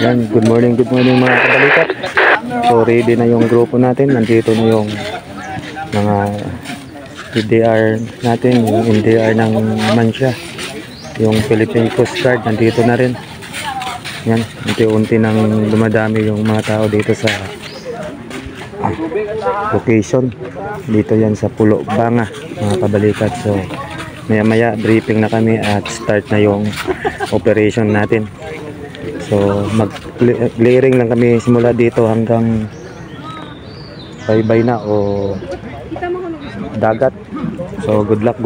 Yan, good morning mga kabalikat. So ready na yung grupo natin. Nandito na yung mga PDR natin, yung NDR ng Mansya, yung Philippine Coast Guard nandito na rin. Yan, unti-unti nang dumadami yung mga tao dito sa location. Dito yan sa Pulo Banga mga kabalikat. So maya briefing na kami at start na yung operation natin. So mag-clearing lang kami simula dito hanggang baybay na o dagat. So good luck.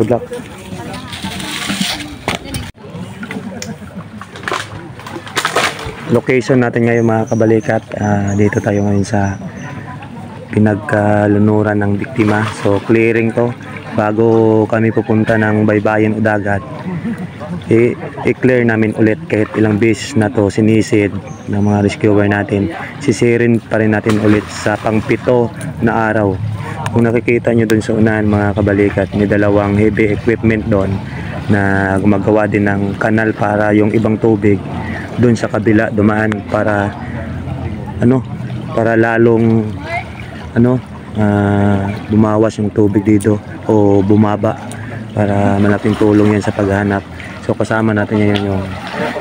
Location natin ngayon mga kabalikat, dito tayo ngayon sa pinagkalunuran ng biktima. So clearing to bago kami pupunta ng baybayin o dagat. I-clear namin ulit kahit ilang beses na to sinisid ng mga rescuer natin. Sisirin pa rin natin ulit sa pang-7 na araw. Kung nakikita nyo dun sa unahan mga kabalikat, may dalawang heavy equipment doon na gumagawa din ng kanal para yung ibang tubig dun sa kabila dumaan para lalong bumawas yung tubig dito o bumaba, para malaking tulong yan sa paghanap. So kasama natin ngayon yung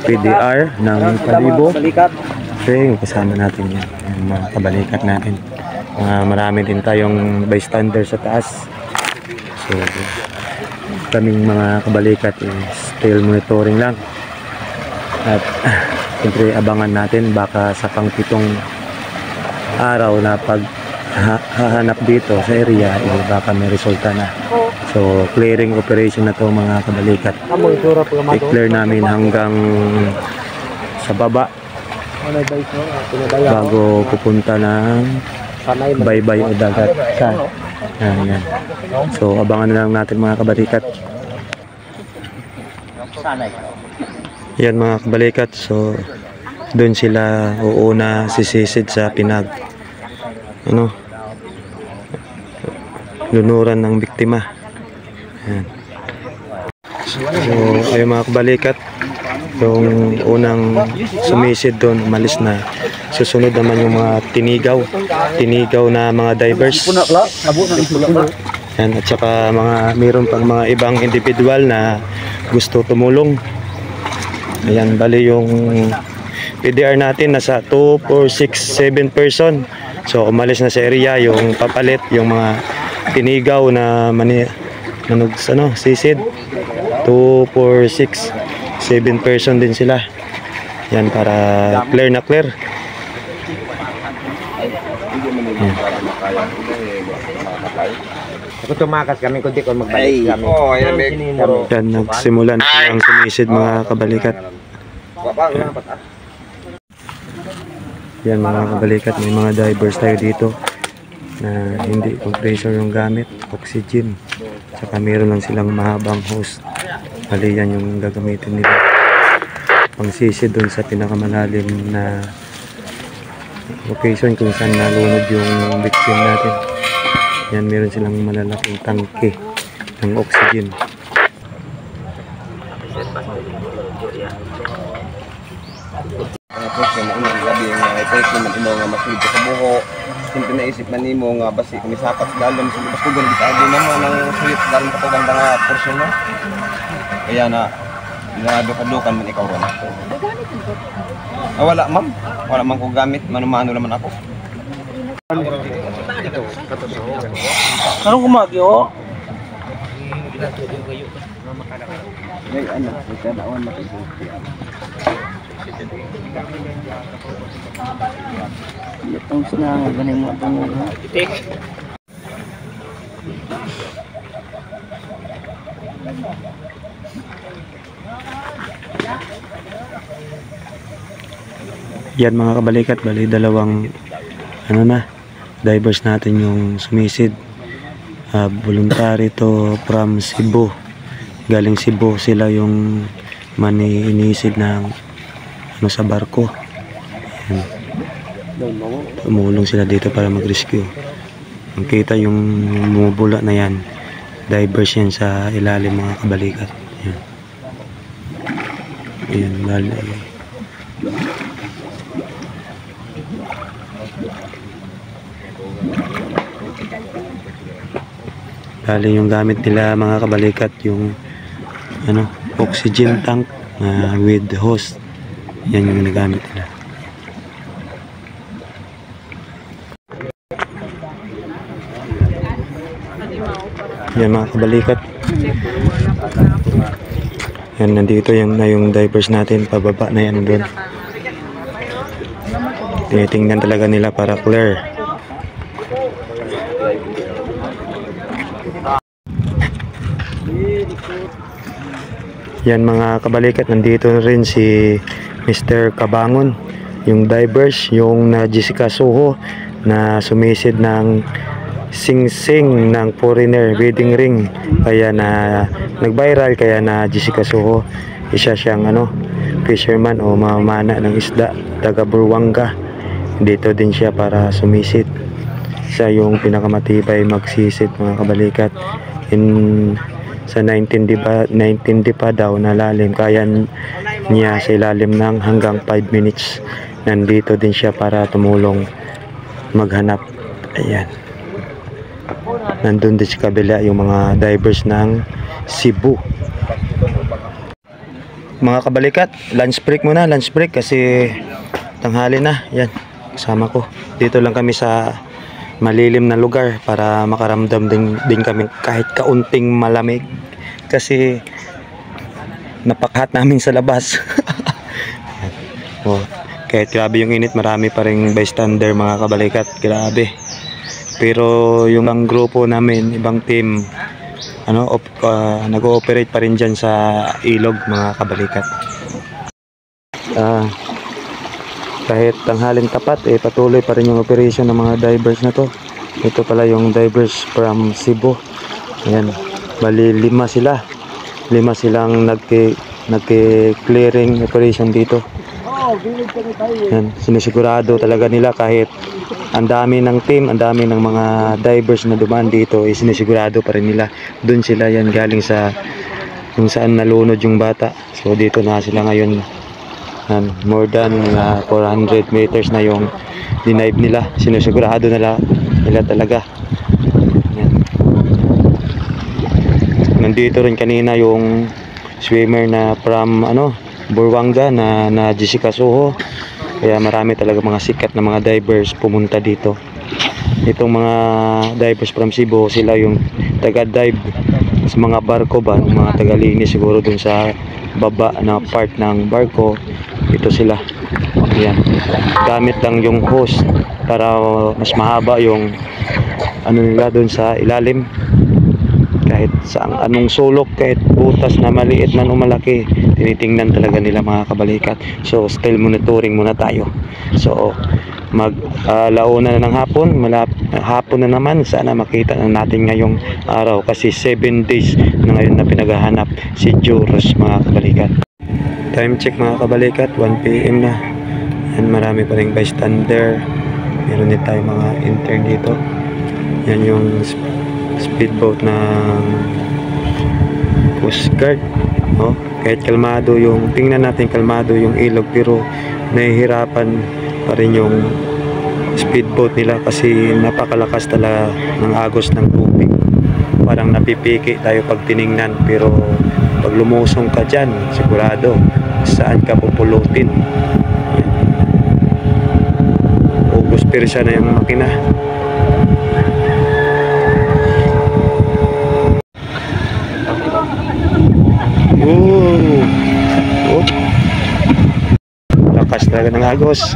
PDR ng Kalibo. Okay, kasama natin yan, yung mga kabalikat natin. Marami din tayong bystander sa taas. So kaming mga kabalikat still monitoring lang. At siyempre abangan natin baka sa pang-7 araw na pag hahanap dito sa area, baka may resulta na. So clearing operation na to mga kabalikat. I-clear namin hanggang sa baba bago pupunta ng baybay o dagat. Yan. So abangan na lang natin mga kabalikat. Yan mga kabalikat. So doon sila uuna sisisid sa lunuran ng biktima. Ayan. So ayun mga kabalikat, yung unang sumisid doon umalis na. Susunod naman yung mga tinigaw na mga divers. Ayan, at saka mayroon pang mga ibang individual na gusto tumulong. Ayan, bali yung PDR natin nasa 2, 4, 6, 7 person. So umalis na sa area yung papalit, yung mga tinigaw na sisid. 2, 4, 6, 7 person din sila. Yan, para clear na clear. Ako tumakas kami kundi kung magbalik kami. Yan, nagsimula na silang sumisid mga kabalikat. Yan mga kabalikat, may mga divers tayo dito na hindi compressor yung gamit, oxygen. Saka meron lang silang mahabang hose. Bali yan yung gagamitin nila pang sisid dun sa pinakamalalim na location kung saan nalunod yung victim natin. Yan, meron silang malalaking tangke ng oxygen. Tapos yung unang gabi nga ipes naman imo nga masulid sa buho. Siyempre naisip man nimo nga basi kung isapat sa dalan so bas ko ganun bitago naman ang sulit dalan pa tubang nga portion no. Kaya na dukan man ikaw ron. Wala ma'am. Wala man ko gamit, mano-mano naman ako. Anong kumagyo? May anak, may kanaon makisuti. Itong sinangag ganing mo itong itik. Yan mga kabalikat, bali dalawang divers natin yung sumisid. Voluntary to from Cebu. Galing Cebu sila yung inisid ng sa barko. Yan. Tumulong sila dito para mag-rescue. Ang kita yung bumubula na yan, divers yan sa ilalim mga kabalikat. Yan. Ayan, bali. Bali yung gamit nila mga kabalikat, yung ano, oxygen tank with hose. Yan yung ginagamit nila. Yan mga kabalikat. Yan, nandito yung divers natin, pababa na yan doon. Tinitingnan talaga nila para clear. Yan mga kabalikat, nandito rin si Mr. Kabangon, yung divers, yung na Jessica Soho na sumisid ng sing-sing ng foreigner wedding ring, kaya na nag-viral, kaya na Jessica Soho. Isa siyang ano, fisherman o mamana ng isda, taga Burwanga. Dito din siya para sumisid. Siya yung pinakamatibay magsisid mga kabalikat. Sa 19 di pa daw na lalim, kaya niya sa ilalim ng hanggang 5 minutes. Nandito din siya para tumulong maghanap. Ayan, nandun din sa kabila yung mga divers ng Cebu. Mga kabalikat, lunch break muna, lunch break kasi tanghali na. Yan, kasama ko. Dito lang kami sa malilim na lugar para makaramdam din kami kahit kaunting malamig kasi napakahat namin sa labas. Oh, kahit grabe yung init, marami pa ring bystander mga kabalikat, grabe. Pero yung ang grupo namin, ibang team, ano, nag-ooperate pa rin dyan sa ilog mga kabalikat. Kahit tanghaling tapat, patuloy pa rin yung operation ng mga divers na to. Ito pala yung divers from Cebu. Ayan, bali 5 sila. 5 silang nagki-clearing operation dito. Ayan, sinisigurado talaga nila kahit ang dami ng team, ang dami ng mga divers na dumaan dito, sinisigurado pa rin nila. Doon sila yan galing sa kung saan nalunod yung bata. So dito na sila ngayon. More than 400 meters na yung dinive nila. Sinusigurado nila talaga. Yan. Nandito rin kanina yung swimmer na from Burwanga na Jessica Soho. Kaya marami talaga mga sikat na mga divers pumunta dito. Itong mga divers from Cebu, sila yung taga-dive sa mga barko ba, mga taga-linis siguro dun sa baba na part ng barko. Ito sila. Ayan, gamit lang yung hose para mas mahaba yung nila dun sa ilalim. Kahit sa anong sulok, kahit butas na maliit man o malaki, tinitingnan talaga nila mga kabalikat. So still monitoring muna tayo. So launa na ng hapon, hapon na naman, sana makita na natin ngayong araw kasi 7 days na ngayon na pinaghahanap si Joros mga kabalikat. Time check mga kabalikat, 1 PM na. Yan, marami pa rin bystander. Meron din tayo mga intern dito. Yan yung speedboat ng Coast Guard. Oh, kahit kalmado yung, tingnan natin kalmado yung ilog, pero nahihirapan pa rin yung speedboat nila kasi napakalakas talaga ng agos ng tubig. Parang napipiki tayo pag tiningnan, pero pag lumusong ka dyan, sigurado saan ka pupulutin. Ubus pirsa na yung makina. Oh, lakas talaga ng agos.